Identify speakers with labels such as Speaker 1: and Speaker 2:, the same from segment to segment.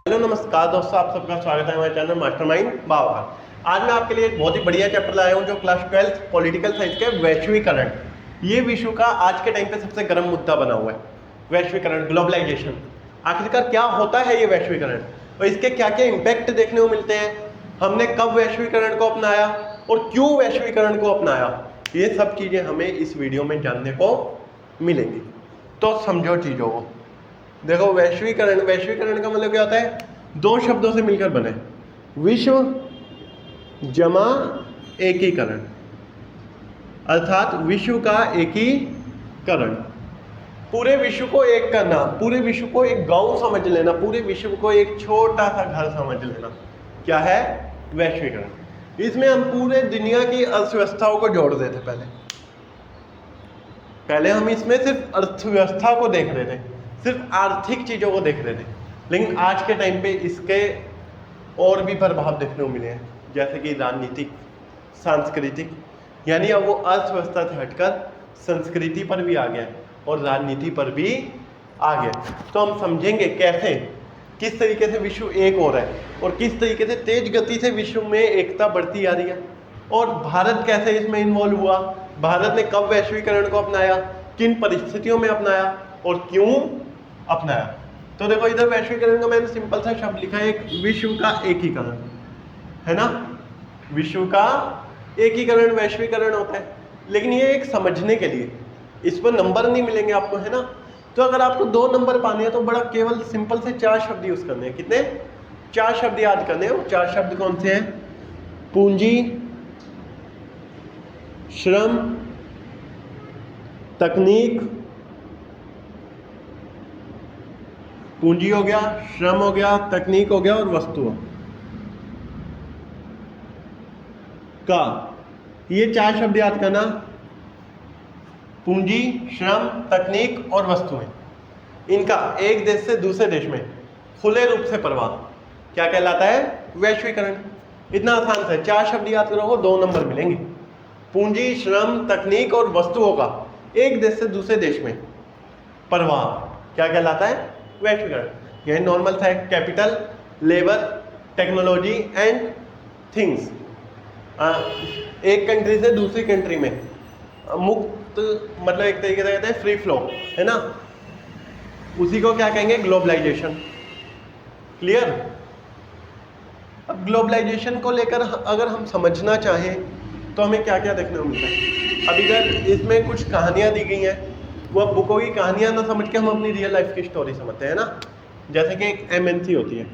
Speaker 1: Hello नमस्कार दोस्तों, आप सबका स्वागत है हमारे चैनल मास्टरमाइंड बाबा। आज मैं आपके लिए एक बहुत ही बढ़िया चैप्टर लाया हूं जो क्लास 12 पॉलिटिकल साइंस के वैश्वीकरण। ये विश्व का आज के टाइम पे सबसे गर्म मुद्दा बना हुआ है, वैश्वीकरण, ग्लोबलाइजेशन। आखिरकार क्या होता है ये वैश्वीकरण और इसके क्या क्या इम्पैक्ट देखने को मिलते हैं, हमने कब वैश्वीकरण को अपनाया और क्यों वैश्वीकरण को अपनाया, ये सब चीजें हमें इस वीडियो में जानने को मिलेंगी। तो समझो चीजों को। देखो, वैश्वीकरण का मतलब क्या होता है? दो शब्दों से मिलकर बने, विश्व जमा एकीकरण, अर्थात विश्व का एकीकरण। पूरे विश्व को एक करना, पूरे विश्व को एक गांव समझ लेना, पूरे विश्व को एक छोटा सा घर समझ लेना, क्या है? वैश्वीकरण। इसमें हम पूरे दुनिया की अर्थव्यवस्थाओं को जोड़ देते। पहले हम इसमें सिर्फ अर्थव्यवस्था को देख रहे थे, सिर्फ आर्थिक चीजों को देख रहे थे, लेकिन आज के टाइम पे इसके और भी प्रभाव देखने को मिले हैं, जैसे कि राजनीतिक, सांस्कृतिक, यानी अब वो अर्थव्यवस्था से हटकर संस्कृति पर भी आ गया और राजनीति पर भी आ गया। तो हम समझेंगे कैसे, किस तरीके से विश्व एक हो रहा है और किस तरीके से तेज गति से विश्व में एकता बढ़ती आ रही है, और भारत कैसे इसमें इन्वॉल्व हुआ, भारत ने कब वैश्वीकरण को अपनाया, किन परिस्थितियों में अपनाया और क्यों अपनाया। तो देखो, इधर वैश्वीकरण का मैंने सिंपल सा शब्द लिखा है, एक विश्व का एकीकरण, है ना? विश्व का एकीकरण वैश्वीकरण होता है। लेकिन ये एक समझने के लिए, इस पर नंबर नहीं मिलेंगे आपको, है ना? तो अगर आपको 2 नंबर पाने हैं तो बड़ा केवल सिंपल से 4 शब्द यूज करने हैं। कितने? 4 शब्द याद करने हैं। 4 शब्द कौन से हैं? पूंजी, श्रम, तकनीक, पूंजी हो गया, श्रम हो गया, तकनीक हो गया और वस्तु का। ये 4 शब्द याद करना, पूंजी, श्रम, तकनीक और वस्तुएं। इनका एक देश से दूसरे देश में खुले रूप से प्रवाह क्या कहलाता है? वैश्वीकरण। इतना आसान है, 4 शब्द याद करोगे 2 नंबर मिलेंगे। पूंजी, श्रम, तकनीक और वस्तुओं का एक देश से दूसरे देश में प्रवाह क्या कहलाता है? वैश्वीकरण। यही नॉर्मल था, capital, labour, technology and things. एक कंट्री से दूसरी कंट्री में मुक्त, मतलब एक तरीके से कहते हैं फ्री फ्लो, है ना? उसी को क्या कहेंगे? ग्लोबलाइजेशन। क्लियर? अब ग्लोबलाइजेशन को लेकर अगर हम समझना चाहें तो हमें क्या क्या देखने को मिलता है। अब इधर इसमें कुछ कहानियां दी गई हैं, वो बुकों की कहानियां ना समझ के हम अपनी रियल लाइफ की स्टोरी समझते हैं ना। जैसे कि एक MNC होती है,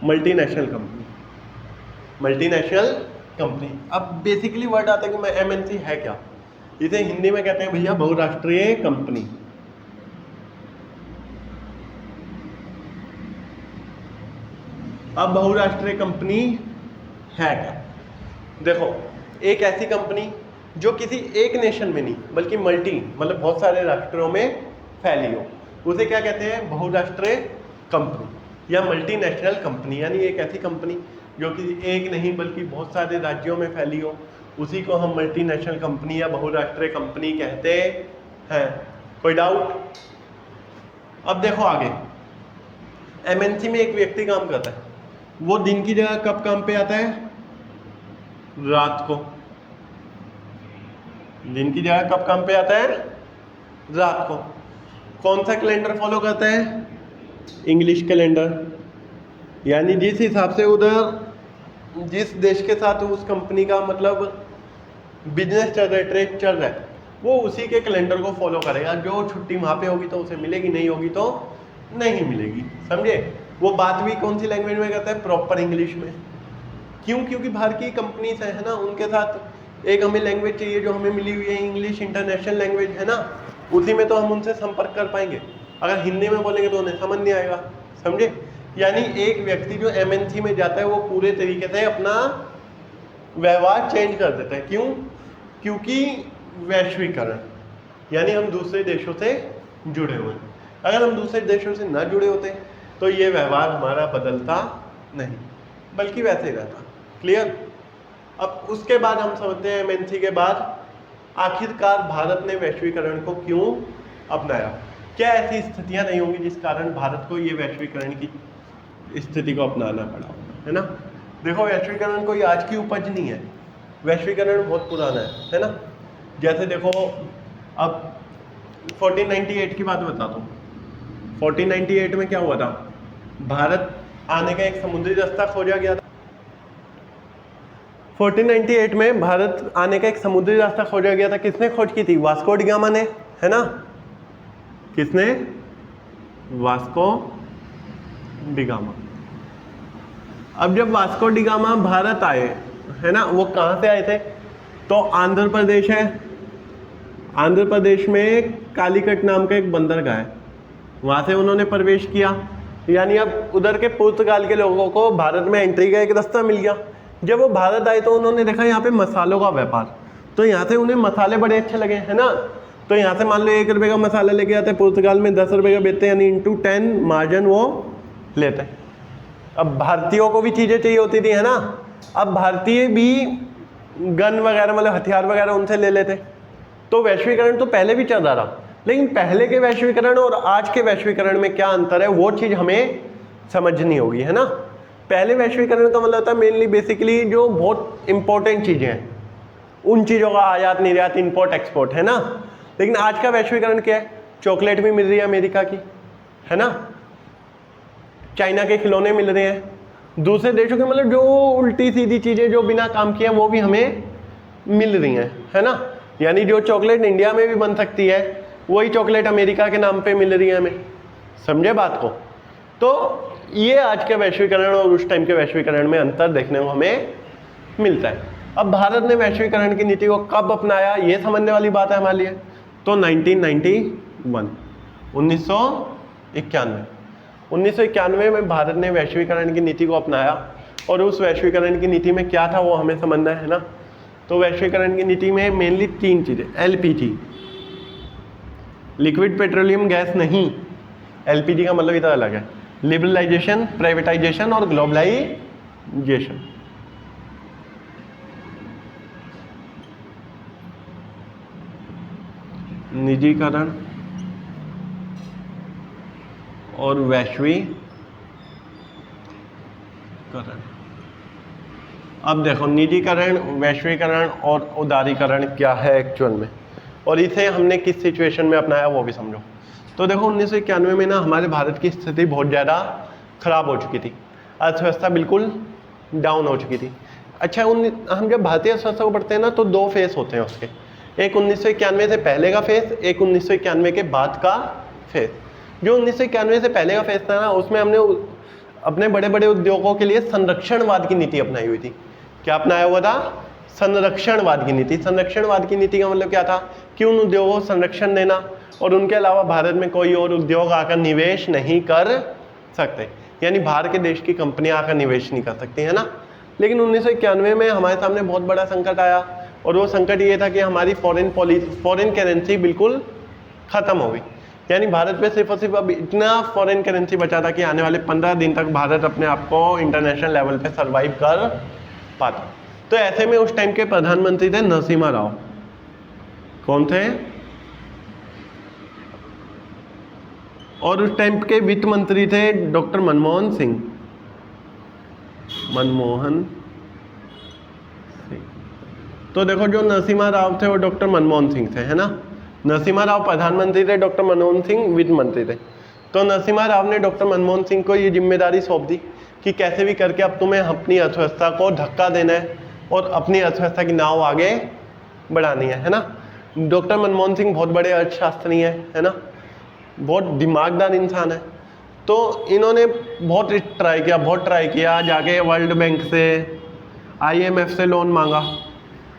Speaker 1: मल्टीनेशनल कंपनी, मल्टीनेशनल कंपनी। अब बेसिकली वर्ड आता है कि MNC है क्या? इसे हिंदी में कहते हैं भैया बहुराष्ट्रीय कंपनी। अब बहुराष्ट्रीय कंपनी है क्या? देखो, एक ऐसी कंपनी जो किसी एक नेशन में नहीं बल्कि मल्टी, मतलब बहुत सारे राष्ट्रों में फैली हो, उसे क्या कहते हैं? बहुराष्ट्रीय कंपनी या मल्टीनेशनल कंपनी। यानी एक ऐसी कंपनी जो किसी एक नहीं बल्कि बहुत सारे राज्यों में फैली हो, उसी को हम मल्टीनेशनल कंपनी या बहुराष्ट्रीय कंपनी कहते हैं। कोई डाउट? अब देखो आगे, MNC में एक व्यक्ति काम करता है, वो दिन की जगह कब काम पे आता है? रात को। दिन की जगह कब काम पे आता है? रात को। कौन सा कैलेंडर फॉलो करता है? English calendar. यानी जिस हिसाब से उधर जिस देश के साथ उस कंपनी का मतलब बिजनेस चल रहा है, ट्रेड चल रहा है, वो उसी के कैलेंडर को फॉलो करेगा। जो छुट्टी वहाँ पे होगी तो उसे मिलेगी, नहीं होगी तो नहीं मिलेगी। समझे? वो बात भी कौन सी लैंग्वेज में करता है? प्रॉपर इंग्लिश में। क्यों? क्योंकि बाहर की कंपनी से, है ना, उनके साथ एक हमें लैंग्वेज चाहिए जो हमें मिली हुई है, इंग्लिश इंटरनेशनल लैंग्वेज, है ना, उसी में तो हम उनसे संपर्क कर पाएंगे। अगर हिंदी में बोलेंगे तो उन्हें समझ नहीं आएगा। समझे? यानी एक व्यक्ति जो MNC में जाता है वो पूरे तरीके से अपना व्यवहार चेंज कर देता है। क्यों? क्योंकि वैश्वीकरण, यानी हम दूसरे देशों से जुड़े हुए हैं। अगर हम दूसरे देशों से ना जुड़े होते तो ये व्यवहार हमारा बदलता नहीं, बल्कि वैसे ही रहता। क्लियर? अब उसके बाद हम समझते हैं MNC के बाद आखिरकार भारत ने वैश्वीकरण को क्यों अपनाया। क्या ऐसी स्थितियां नहीं होंगी जिस कारण भारत को ये वैश्वीकरण की स्थिति को अपनाना पड़ा, है ना। देखो वैश्वीकरण कोई आज की उपज नहीं है, वैश्वीकरण बहुत पुराना है ना। जैसे देखो अब 1498 की बात बताता हूँ। 1498 में क्या हुआ था, भारत आने का एक समुद्री रास्ता खोजा गया था। 1498 में भारत आने का एक समुद्री रास्ता खोजा गया था। किसने खोज की थी? वास्को डी गामा ने, है ना। किसने? Vasco D gamma. अब जब वास्को डी गामा भारत आए, है ना, वो कहाँ से आए थे? तो आंध्र प्रदेश है, आंध्र प्रदेश में कालीकट नाम का एक बंदरगाह है, वहाँ से उन्होंने प्रवेश किया। यानी अब उधर के पुर्तगाल के लोगों को भारत में एंट्री का एक रास्ता मिल गया। जब वो भारत आए तो उन्होंने देखा यहाँ पे मसालों का व्यापार, तो यहाँ से उन्हें मसाले बड़े अच्छे लगे, है ना। तो यहाँ से मान लो 1 रुपये का मसाला लेके आते, पुर्तगाल में 10 रुपये का बेचते, यानी इंटू 10 मार्जिन वो लेते। अब भारतीयों को भी चीज़ें चाहिए होती थी, है ना। अब भारतीय भी गन वगैरह मतलब हथियार वगैरह उनसे ले लेते। तो वैश्वीकरण तो पहले भी चल रहा था, लेकिन पहले के वैश्वीकरण और आज के वैश्वीकरण में क्या अंतर है वो चीज़ हमें समझनी होगी, है ना। पहले वैश्वीकरण का मतलब था मेनली बेसिकली जो बहुत इंपॉर्टेंट चीज़ें हैं उन चीज़ों का आयात निर्यात, इंपोर्ट एक्सपोर्ट, है ना। लेकिन आज का वैश्वीकरण क्या है? चॉकलेट भी मिल रही है अमेरिका की, है ना, चाइना के खिलौने मिल रहे हैं, दूसरे देशों के मतलब जो उल्टी सीधी चीज़ें जो बिना काम किए वो भी हमें मिल रही हैं, है ना। यानी जो चॉकलेट इंडिया में भी बन सकती है वही चॉकलेट अमेरिका के नाम पे मिल रही है हमें। समझे बात को? तो ये आज के वैश्वीकरण और उस टाइम के वैश्वीकरण में अंतर देखने को हमें मिलता है। अब भारत ने वैश्वीकरण की नीति को कब अपनाया ये समझने वाली बात है हमारे लिए। तो 1991 में भारत ने वैश्वीकरण की नीति को अपनाया, और उस वैश्वीकरण की नीति में क्या था वो हमें समझना है ना। तो वैश्वीकरण की नीति में मेनली 3 चीज़ें, एलपीजी, लिक्विड पेट्रोलियम गैस नहीं, एलपीजी का मतलब इतना अलग है, लिबरलाइजेशन, प्राइवेटाइजेशन और ग्लोबलाइजेशन। निजीकरण और वैश्वीकरण। अब देखो निजीकरण, वैश्वीकरण और उदारीकरण क्या है एक्चुअल में, और इसे हमने किस सिचुएशन में अपनाया वो भी समझो। तो देखो 1991 में ना हमारे भारत की स्थिति बहुत ज़्यादा खराब हो चुकी थी, अर्थव्यवस्था बिल्कुल डाउन हो चुकी थी। अच्छा हम जब भारतीय अर्थव्यवस्था को पढ़ते हैं ना तो 2 फेस होते हैं उसके, एक 1991 से पहले का फेस, एक 1991 के बाद का फेस। जो 1991 से पहले का फेस था ना उसमें हमने अपने बड़े बड़े उद्योगों के लिए संरक्षणवाद की नीति अपनाई हुई थी। क्या अपनाया हुआ था? संरक्षणवाद की नीति। संरक्षणवाद की नीति का मतलब क्या था कि उन उद्योगों को संरक्षण देना और उनके अलावा भारत में कोई और उद्योग आकर निवेश नहीं कर सकते, यानी बाहर के देश की कंपनियां आकर निवेश नहीं कर सकती, है ना। लेकिन 1991 में हमारे सामने बहुत बड़ा संकट आया, और वो संकट ये था कि हमारी फॉरेन करेंसी बिल्कुल ख़त्म हो गई। यानी भारत में सिर्फ और सिर्फ अब इतना फॉरेन करेंसी बचा था कि आने वाले 15 दिन तक भारत अपने आप को इंटरनेशनल लेवल पे सर्वाइव कर पाता। तो ऐसे में उस टाइम के प्रधानमंत्री थे नरसिम्हा राव। कौन थे? और उस टाइम के वित्त मंत्री थे डॉक्टर मनमोहन सिंह। तो देखो जो नरसिम्हा राव थे वो डॉक्टर मनमोहन सिंह थे, है ना। नरसिम्हा राव प्रधानमंत्री थे, डॉक्टर मनमोहन सिंह वित्त मंत्री थे। तो नरसिम्हा राव ने डॉक्टर मनमोहन सिंह को ये जिम्मेदारी सौंप दी कि कैसे भी करके अब तुम्हें अपनी अर्थव्यवस्था को धक्का देना है और अपनी अर्थव्यवस्था की नाव आगे बढ़ानी है ना। डॉक्टर मनमोहन सिंह बहुत बड़े अर्थशास्त्री हैं, है ना, बहुत दिमागदार इंसान है। तो इन्होंने बहुत ट्राई किया, जाके वर्ल्ड बैंक से, IMF से लोन मांगा।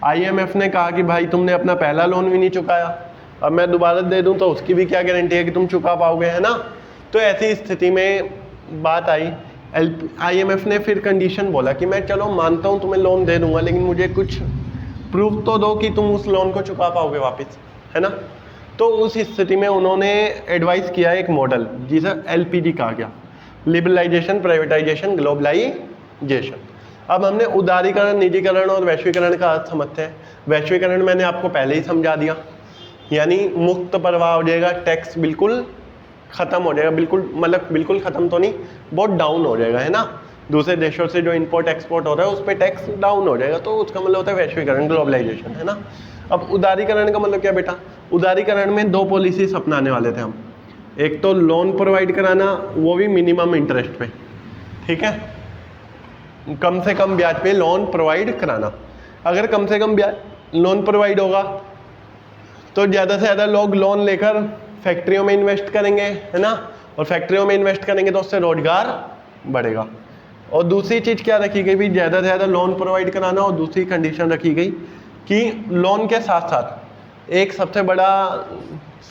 Speaker 1: IMF ने कहा कि भाई तुमने अपना पहला लोन भी नहीं चुकाया, अब मैं दोबारा दे दूं तो उसकी भी क्या गारंटी है कि तुम चुका पाओगे, है ना। तो ऐसी स्थिति में बात आई, IMF ने फिर कंडीशन बोला कि मैं चलो मानता हूं तुम्हें लोन दे दूंगा, लेकिन मुझे कुछ प्रूफ तो दो कि तुम उस लोन को चुका पाओगे वापस, है ना। तो उस स्थिति में उन्होंने एडवाइस किया एक मॉडल जिसे LPG कहा गया, लिबरलाइजेशन, प्राइवेटाइजेशन, ग्लोबलाइजेशन। अब हमने उदारीकरण, निजीकरण और वैश्वीकरण का अर्थ समझते हैं। वैश्वीकरण मैंने आपको पहले ही समझा दिया, यानी मुक्त प्रवाह हो जाएगा, टैक्स बिल्कुल ख़त्म हो जाएगा, बिल्कुल मतलब बिल्कुल ख़त्म तो नहीं, बहुत डाउन हो जाएगा, है ना। दूसरे देशों से जो इंपोर्ट एक्सपोर्ट हो रहा है उस पर टैक्स डाउन हो जाएगा, तो उसका मतलब होता है वैश्वीकरण, ग्लोबलाइजेशन, है ना। अब उदारीकरण का मतलब क्या बेटा, उदारीकरण में दो पॉलिसीज अपनाने वाले थे हम। एक तो लोन प्रोवाइड कराना, वो भी मिनिमम इंटरेस्ट पे, ठीक है, कम से कम ब्याज पे लोन प्रोवाइड कराना। अगर कम से कम ब्याज लोन प्रोवाइड होगा तो ज़्यादा से ज़्यादा लोग लोन लेकर फैक्ट्रियों में इन्वेस्ट करेंगे, है ना, और फैक्ट्रियों में इन्वेस्ट करेंगे तो उससे रोजगार बढ़ेगा। और दूसरी चीज़ क्या रखी गई भी, ज़्यादा से ज़्यादा लोन प्रोवाइड कराना, और दूसरी कंडीशन रखी गई कि लोन के साथ साथ एक सबसे बड़ा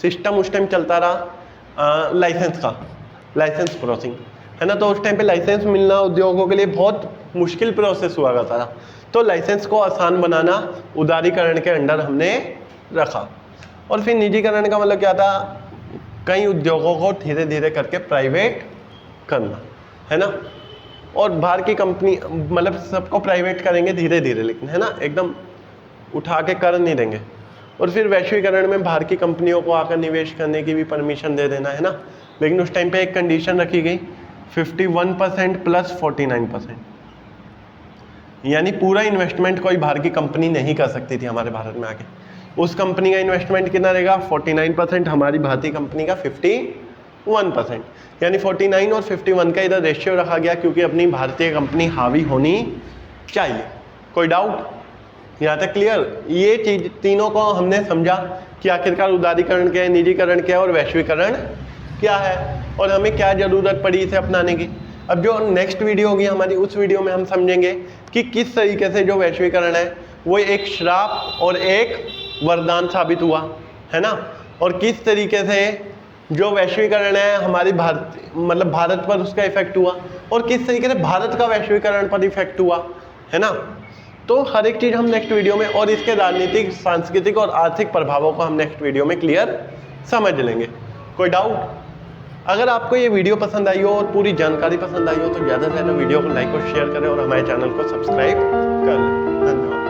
Speaker 1: सिस्टम उस टाइम चलता रहा लाइसेंस का, लाइसेंस प्रोसेसिंग, है ना। तो उस टाइम पे लाइसेंस मिलना उद्योगों के लिए बहुत मुश्किल प्रोसेस हुआ करता था, तो लाइसेंस को आसान बनाना उदारीकरण के अंडर हमने रखा। और फिर निजीकरण का मतलब क्या था, कई उद्योगों को धीरे धीरे करके प्राइवेट करना, है ना। और बाहर की कंपनी मतलब सबको प्राइवेट करेंगे धीरे धीरे, लेकिन है ना, एकदम उठा के कर नहीं देंगे। और फिर वैश्वीकरण में बाहर की कंपनियों को आकर निवेश करने की भी परमिशन दे देना, है ना। लेकिन उस टाइम पे एक कंडीशन रखी गई 51% प्लस 49%, यानी पूरा इन्वेस्टमेंट कोई बाहर की कंपनी नहीं कर सकती थी हमारे भारत में आके। उस कंपनी का इन्वेस्टमेंट कितना रहेगा 49%, हमारी भारतीय कंपनी का 51%, यानी 49 और 51 का इधर रेशियो रखा गया क्योंकि अपनी भारतीय कंपनी हावी होनी चाहिए। कोई डाउट यहाँ तक क्लियर? ये चीज तीनों को हमने समझा कि आखिरकार उदारीकरण क्या है, निजीकरण क्या है और वैश्वीकरण क्या है, और हमें क्या जरूरत पड़ी इसे अपनाने की। अब जो नेक्स्ट वीडियो होगी हमारी, उस वीडियो में हम समझेंगे कि किस तरीके से जो वैश्वीकरण है वो एक श्राप और एक वरदान साबित हुआ, है ना, और किस तरीके से जो वैश्वीकरण है हमारी भारत पर उसका इफेक्ट हुआ, और किस तरीके से भारत का वैश्वीकरण पर इफेक्ट हुआ, है ना। तो हर एक चीज़ हम नेक्स्ट वीडियो में, और इसके राजनीतिक, सांस्कृतिक और आर्थिक प्रभावों को हम नेक्स्ट वीडियो में क्लियर समझ लेंगे। कोई डाउट? अगर आपको ये वीडियो पसंद आई हो और पूरी जानकारी पसंद आई हो तो ज़्यादा से ज़्यादा वीडियो को लाइक और शेयर करें और हमारे चैनल को सब्सक्राइब कर लें। धन्यवाद।